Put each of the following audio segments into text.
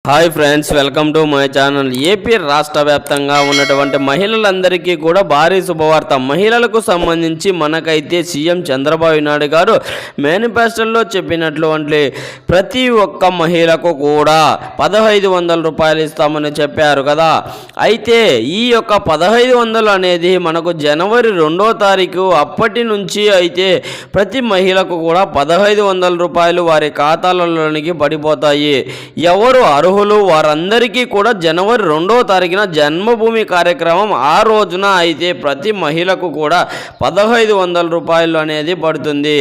Hi friends, welcome to my channel. AP రాష్ట్ర వ్యాప్తంగా ఉన్నటువంటి మహిళలందరికీ కూడా భారీ శుభవార్త. మహిళలకు సంబంధించి మనకైతే సీఎం చంద్రబాబు నాయుడు గారు మేనిఫెస్టోలో చెప్పినటువంటి ప్రతి ఒక్క మహిళకు కూడా 1500 రూపాయలు ఇస్తామని చెప్పారు కదా. అయితే ఈ యొక్క 1500 అనేది మనకు జనవరి 2వ తారీఖు అప్పటి నుంచి అయితే ప్రతి మహిళకు కూడా 1500 రూపాయలు వారి ఖాతాలలోనికి పడిపోతాయి. ఎవరు అర్హులు వారందరికీ కూడా జనవరి 2వ తారీఖున జన్మభూమి కార్యక్రమం ఆ రోజున అయితే ప్రతి మహిళకు కూడా 1500 రూపాయలు అనేది పడుతుంది.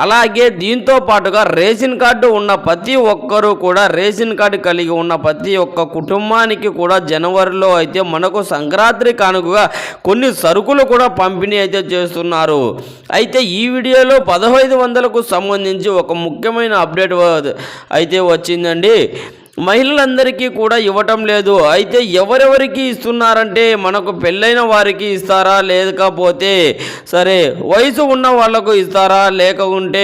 అలాగే దీంతో పాటుగా రేషన్ కార్డు ఉన్న ప్రతి ఒక్కరూ కూడా రేషన్ కార్డు కలిగి ఉన్న ప్రతి ఒక్క కుటుంబానికి కూడా జనవరిలో అయితే మనకు సంక్రాంతి కానుకగా కొన్ని సరుకులు కూడా పంపిణీ అయితే చేస్తున్నారు. అయితే ఈ వీడియోలో 1500కు సంబంధించి ఒక ముఖ్యమైన అప్డేట్ అయితే వచ్చిందండి. మహిళలందరికీ కూడా ఇవ్వటం లేదు. అయితే ఎవరెవరికి ఇస్తున్నారంటే మనకు పెళ్ళైన వారికి ఇస్తారా, లేకపోతే సరే వయసు ఉన్న వాళ్లకు ఇస్తారా, లేకుంటే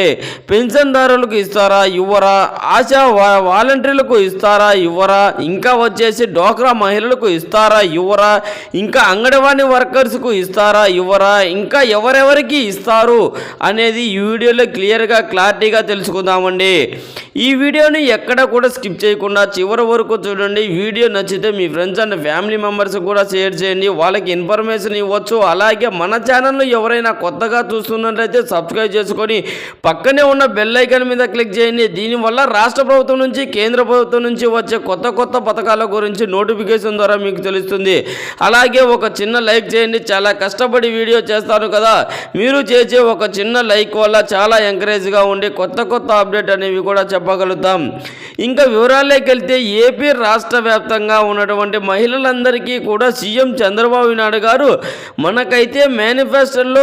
పెన్షన్దారులకు ఇస్తారా, ఇవ్వరా, ఆశా వాలంటీర్లకు ఇస్తారా, ఇవ్వరా, ఇంకా వచ్చేసి డోక్రా మహిళలకు ఇస్తారా, ఇవ్వరా, ఇంకా అంగన్వాడీ వర్కర్స్కు ఇస్తారా, ఇవ్వరా, ఇంకా ఎవరెవరికి ఇస్తారు అనేది ఈ వీడియోలో క్లారిటీగా తెలుసుకుందామండి. ఈ వీడియోని ఎక్కడ కూడా స్కిప్ చేయకుండా చివరి వరకు చూడండి. వీడియో నచ్చితే మీ ఫ్రెండ్స్ అండ్ ఫ్యామిలీ మెంబర్స్ కూడా షేర్ చేయండి, వాళ్ళకి ఇన్ఫర్మేషన్ ఇవ్వచ్చు. అలాగే మన ఛానల్లో ఎవరైనా కొత్తగా చూస్తున్నట్లయితే సబ్స్క్రైబ్ చేసుకొని పక్కనే ఉన్న బెల్ ఐకాన్ మీద క్లిక్ చేయండి. దీనివల్ల రాష్ట్ర ప్రభుత్వం నుంచి కేంద్ర ప్రభుత్వం నుంచి వచ్చే కొత్త పథకాల గురించి నోటిఫికేషన్ ద్వారా మీకు తెలుస్తుంది. అలాగే ఒక చిన్న లైక్ చేయండి. చాలా కష్టపడి వీడియో చేస్తాను కదా, మీరు చేసే ఒక చిన్న లైక్ వల్ల చాలా ఎంకరేజ్గా ఉండి కొత్త అప్డేట్ అనేవి కూడా చెప్పగలుగుతాం. ఇంకా వివరాల్లోకి వెళ్తే ఏపీ రాష్ట్ర వ్యాప్తంగా ఉన్నటువంటి మహిళలందరికీ కూడా సీఎం చంద్రబాబు నాయుడు గారు మనకైతే మేనిఫెస్టోలో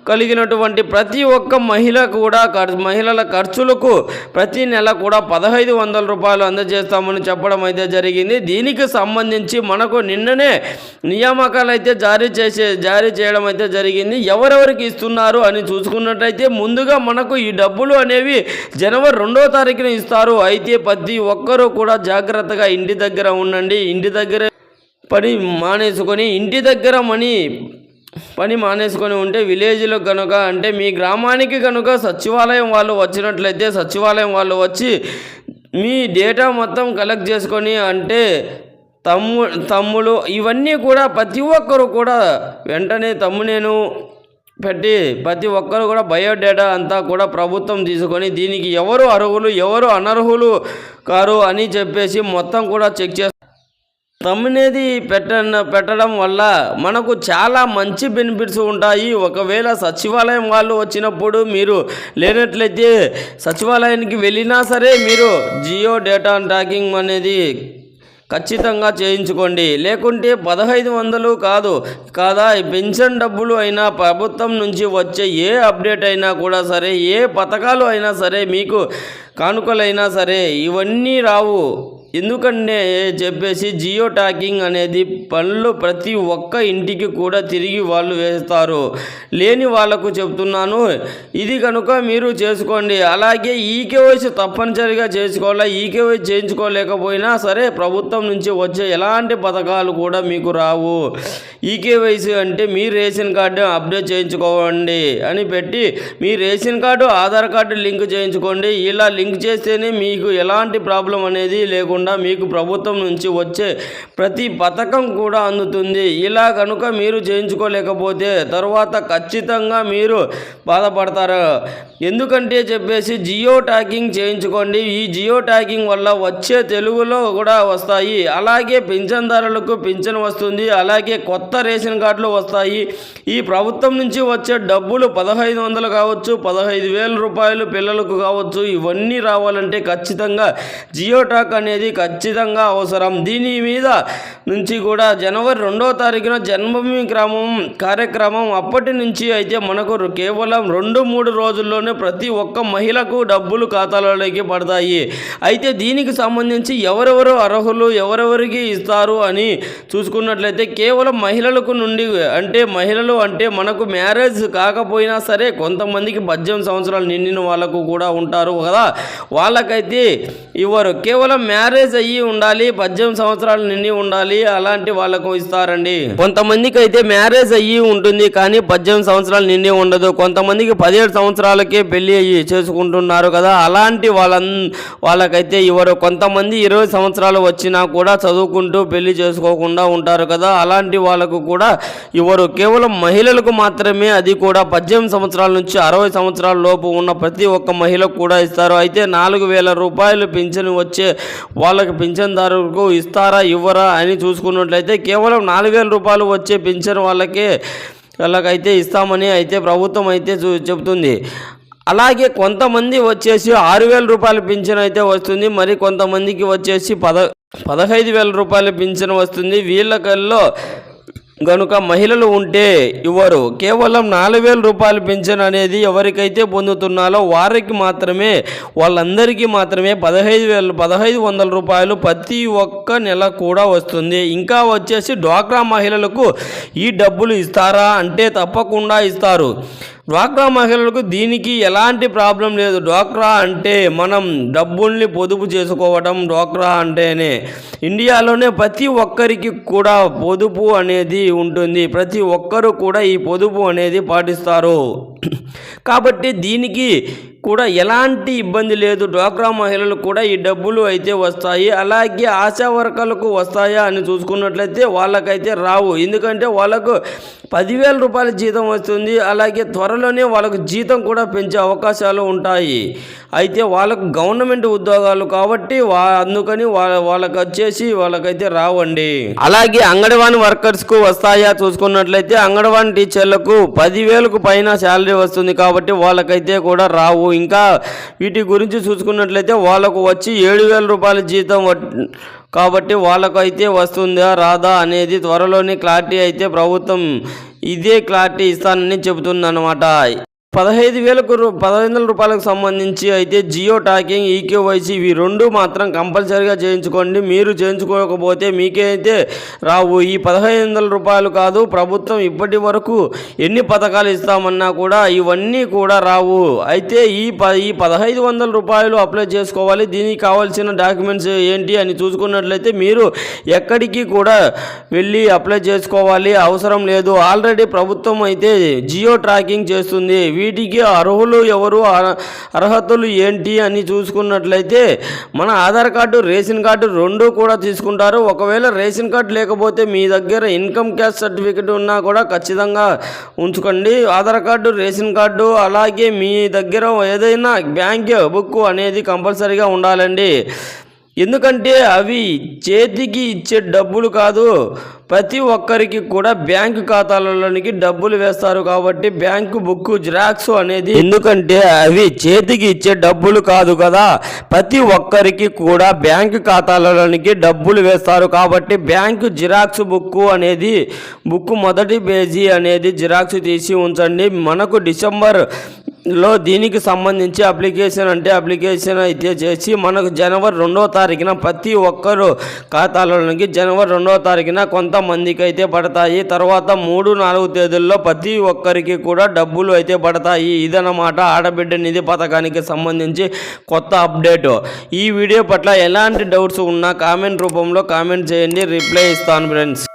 కలిగినటువంటి ప్రతి ఒక్క మహిళ కూడా మహిళల ఖర్చులకు ప్రతి నెల కూడా 1500 రూపాయలు అందజేస్తామని చెప్పడం అయితే జరిగింది. దీనికి సంబంధించి మనకు నిన్ననే నియామకాలు అయితే జారీ చేయడం అయితే జరిగింది. ఎవరెవరికి ఇస్తున్నారు అని చూసుకున్నట్లయితే ముందుగా మనకు ఈ డబ్బులు అనేవి జనవరి 2వ తారీఖున ఇస్తారు. అయితే ప్రతి ఒక్కరూ కూడా జాగ్రత్తగా ఇంటి దగ్గర ఉండండి. ఇంటి దగ్గర పని మానేసుకొని ఉంటే విలేజ్లో కనుక అంటే మీ గ్రామానికి కనుక సచివాలయం వాళ్ళు వచ్చినట్లయితే సచివాలయం వాళ్ళు వచ్చి మీ డేటా మొత్తం కలెక్ట్ చేసుకొని అంటే తమ్ముడు ఇవన్నీ కూడా ప్రతి ఒక్కరు కూడా వెంటనే తమ్మునేను పెట్టి ప్రతి ఒక్కరు కూడా బయోడేటా అంతా కూడా ప్రభుత్వం తీసుకొని దీనికి ఎవరు అర్హులు ఎవరు అనర్హులు కారు అని చెప్పేసి మొత్తం కూడా చెక్ చేస్తారు. తమ్మునేది పెట్టడం వల్ల మనకు చాలా మంచి బెనిఫిట్స్ ఉంటాయి. ఒకవేళ సచివాలయం వాళ్ళు వచ్చినప్పుడు మీరు లేనట్లయితే సచివాలయానికి వెళ్ళినా సరే మీరు జియో డేటా ట్రాకింగ్ అనేది ఖచ్చితంగా చేయించుకోండి. లేకుంటే 1500 కాదా పెన్షన్ డబ్బులు అయినా ప్రభుత్వం నుంచి వచ్చే ఏ అప్డేట్ అయినా కూడా సరే, ఏ పథకాలు అయినా సరే, మీకు కానుకలైనా సరే ఇవన్నీ రావు. ఎందుకంటే చెప్పేసి జియో ట్యాగింగ్ అనేది పనులు ప్రతి ఒక్క ఇంటికి కూడా తిరిగి వాళ్ళు వేస్తారు. లేని వాళ్ళకు చెప్తున్నాను, ఇది కనుక మీరు చేసుకోండి. అలాగే ఈకేవైసీ తప్పనిసరిగా చేసుకోవాలి. ఈకేవైసీ చేయించుకోలేకపోయినా సరే ప్రభుత్వం నుంచి వచ్చే ఎలాంటి పథకాలు కూడా మీకు రావు. ఈకేవైసీ అంటే మీ రేషన్ కార్డు అప్డేట్ చేయించుకోండి అని పెట్టి మీ ration card Aadhaar card link చేయించుకోండి. ఇలా లింక్ చేస్తేనే మీకు ఎలాంటి ప్రాబ్లం అనేది లేకుండా మీకు ప్రభుత్వం నుంచి వచ్చే ప్రతి పథకం కూడా అందుతుంది. ఇలా కనుక మీరు చేయించుకోలేకపోతే తర్వాత ఖచ్చితంగా మీరు బాధపడతారు. ఎందుకంటే చెప్పేసి జియో ట్యాగింగ్ చేయించుకోండి. ఈ జియో ట్యాగింగ్ వల్ల వచ్చే తెలుగులో కూడా వస్తాయి. అలాగే పింఛన్దారులకు పింఛన్ వస్తుంది. అలాగే కొత్త రేషన్ కార్డులు వస్తాయి. ఈ ప్రభుత్వం నుంచి వచ్చే డబ్బులు 1500 కావచ్చు, 15,000 రూపాయలు పిల్లలకు కావచ్చు. ఇవన్నీ రావాలంటే ఖచ్చితంగా జియో ట్యాగ్ అనేది ఖచ్చితంగా అవసరం. దీని మీద నుంచి కూడా జనవరి 2వ తారీఖున జన్మభూమి కార్యక్రమం అప్పటి నుంచి అయితే మనకు కేవలం 2-3 రోజుల్లోనే ప్రతి ఒక్క మహిళకు డబ్బులు ఖాతాలోకి పడతాయి. అయితే దీనికి సంబంధించి ఎవరెవరు అర్హులు ఎవరెవరికి ఇస్తారు అని చూసుకున్నట్లయితే కేవలం మహిళలకు నుండి మహిళలు అంటే మనకు మ్యారేజ్ కాకపోయినా సరే కొంతమందికి 18 సంవత్సరాలు నిండిన వాళ్ళకు కూడా ఉంటారు కదా, వాళ్ళకైతే ఇవ్వరు. కేవలం మ్యారేజ్ మ్యారేజ్ అయ్యి ఉండాలి, 18 సంవత్సరాలు నిండి ఉండాలి, అలాంటి వాళ్ళకు ఇస్తారండి. కొంతమందికి అయితే మ్యారేజ్ అయ్యి ఉంటుంది కానీ 18 సంవత్సరాలు నిండి ఉండదు. కొంతమందికి 17 సంవత్సరాలకే పెళ్లి అయ్యి చేసుకుంటున్నారు కదా, అలాంటి వాళ్ళకైతే ఇవ్వరు. కొంతమంది 20 సంవత్సరాలు వచ్చినా కూడా చదువుకుంటూ పెళ్లి చేసుకోకుండా ఉంటారు కదా, అలాంటి వాళ్ళకు కూడా ఇవ్వరు. కేవలం మహిళలకు మాత్రమే, అది కూడా 18 సంవత్సరాల నుంచి 60 సంవత్సరాల లోపు ఉన్న ప్రతి ఒక్క మహిళకు కూడా ఇస్తారు. అయితే 4,000 రూపాయలు పింఛన్ వచ్చే వాళ్ళకి పింఛన్దారులకు ఇస్తారా ఇవ్వరా అని చూసుకున్నట్లయితే కేవలం 4,000 రూపాయలు వచ్చే పింఛన్ వాళ్ళకైతే ఇస్తామని అయితే ప్రభుత్వం అయితే చెబుతుంది. అలాగే కొంతమంది వచ్చేసి 6,000 రూపాయల పింఛన్ అయితే వస్తుంది. మరి కొంతమందికి వచ్చేసి 15,000 రూపాయల పింఛన్ వస్తుంది. వీళ్ళకల్లో గనుక మహిళలు ఉంటే ఇవ్వరు. కేవలం 4,000 రూపాయల పింఛన్ అనేది ఎవరికైతే పొందుతున్నారో వారికి మాత్రమే, వాళ్ళందరికీ మాత్రమే 1,500 రూపాయలు ప్రతి ఒక్క నెల కూడా వస్తుంది. ఇంకా వచ్చేసి డ్వాక్రా మహిళలకు ఈ డబ్బులు ఇస్తారా అంటే తప్పకుండా ఇస్తారు. డ్వాక్రా మహిళలకు దీనికి ఎలాంటి ప్రాబ్లం లేదు. డ్వాక్రా అంటే మనం డబ్బుల్ని పొదుపు చేసుకోవడం. డ్వాక్రా అంటేనే ఇండియాలోనే ప్రతి ఒక్కరికి కూడా పొదుపు అనేది ఉంటుంది. ప్రతి ఒక్కరూ కూడా ఈ పొదుపు అనేది పాటిస్తారు. కాబట్టి దీనికి కూడా ఎలాంటి ఇబ్బంది లేదు. డ్వాక్రా మహిళలు కూడా ఈ డబ్బులు అయితే వస్తాయి. అలాగే ఆశా వర్కర్లకు వస్తాయా అని చూసుకున్నట్లయితే వాళ్ళకైతే రావు. ఎందుకంటే వాళ్ళకు 10,000 రూపాయల జీతం వస్తుంది. అలాగే త్వరలోనే వాళ్ళకు జీతం కూడా పెంచే అవకాశాలు ఉంటాయి. అయితే వాళ్ళకు గవర్నమెంట్ ఉద్యోగాలు కాబట్టి అందుకని వాళ్ళకి వచ్చేసి వాళ్ళకైతే రావండి. అలాగే అంగన్వాడీ వర్కర్స్కు వస్తాయా చూసుకున్నట్లయితే అంగన్వాడీ టీచర్లకు 10,000కు పైన శాలరీ వస్తుంది కాబట్టి వాళ్ళకైతే కూడా రావు. ఇంకా వీటి గురించి చూసుకున్నట్లయితే వాళ్ళకు వచ్చి 7,000 రూపాయల జీతం కాబట్టి వాళ్ళకైతే వస్తుందా రాదా అనేది త్వరలోనే క్లారిటీ అయితే ప్రభుత్వం ఇదే క్లారిటీ ఇస్తానని చెబుతుందన్నమాట. 15,000 రూపాయలకు సంబంధించి అయితే జియో ట్యాగింగ్, ఈకేవైసీ ఇవి రెండు మాత్రం కంపల్సరీగా చేయించుకోండి. మీరు చేయించుకోకపోతే మీకైతే రావు. ఈ 15,000 రూపాయలు కాదు, ప్రభుత్వం ఇప్పటి వరకు ఎన్ని పథకాలు ఇస్తామన్నా కూడా ఇవన్నీ కూడా రావు. అయితే ఈ 1,500 రూపాయలు అప్లై చేసుకోవాలి. దీనికి కావాల్సిన డాక్యుమెంట్స్ ఏంటి అని చూసుకున్నట్లయితే మీరు ఎక్కడికి కూడా వెళ్ళి అప్లై చేసుకోవాలి అవసరం లేదు. ఆల్రెడీ ప్రభుత్వం అయితే జియో ట్రాకింగ్ చేస్తుంది. వీటికి అర్హులు ఎవరు, అర్హతలు ఏంటి అని చూసుకున్నట్లయితే మన ఆధార్ కార్డు, రేషన్ కార్డు రెండు కూడా తీసుకుంటారు. ఒకవేళ రేషన్ కార్డు లేకపోతే మీ దగ్గర ఇన్కమ్ ట్యాక్స్ సర్టిఫికేట్ ఉన్నా కూడా ఖచ్చితంగా ఉంచుకోండి. ఆధార్ కార్డు, రేషన్ కార్డు అలాగే మీ దగ్గర ఏదైనా బ్యాంక్ బుక్ అనేది కంపల్సరీగా ఉండాలండి. ఎందుకంటే అవి చేతికి ఇచ్చే డబ్బులు కాదు, ప్రతి ఒక్కరికి కూడా బ్యాంకు ఖాతాలలోనికి డబ్బులు వేస్తారు. కాబట్టి బ్యాంకు బుక్ జిరాక్స్ అనేది, ఎందుకంటే అవి చేతికి ఇచ్చే డబ్బులు కాదు కదా, ప్రతి ఒక్కరికి కూడా బ్యాంకు ఖాతాలలోనికి డబ్బులు వేస్తారు. కాబట్టి బ్యాంకు జిరాక్స్ బుక్ మొదటి పేజీ అనేది జిరాక్స్ తీసి ఉంచండి. మనకు డిసెంబర్లో దీనికి సంబంధించి అప్లికేషన్ అయితే చేసి మనకు జనవరి 2వ తారీఖున ప్రతి ఒక్కరు ఖాతాలలోనికి జనవరి 2వ తారీఖున కొంతమందికి అయితే పడతాయి. తర్వాత 3-4 తేదీల్లో ప్రతి ఒక్కరికి కూడా డబ్బులు అయితే పడతాయి. ఇదన్నమాట ఆడబిడ్డ నిధి పథకానికి సంబంధించి కొత్త అప్డేట్. ఈ వీడియో పట్ల ఎలాంటి డౌట్స్ ఉన్నా కామెంట్ రూపంలో కామెంట్ చేయండి, రిప్లై ఇస్తాను ఫ్రెండ్స్.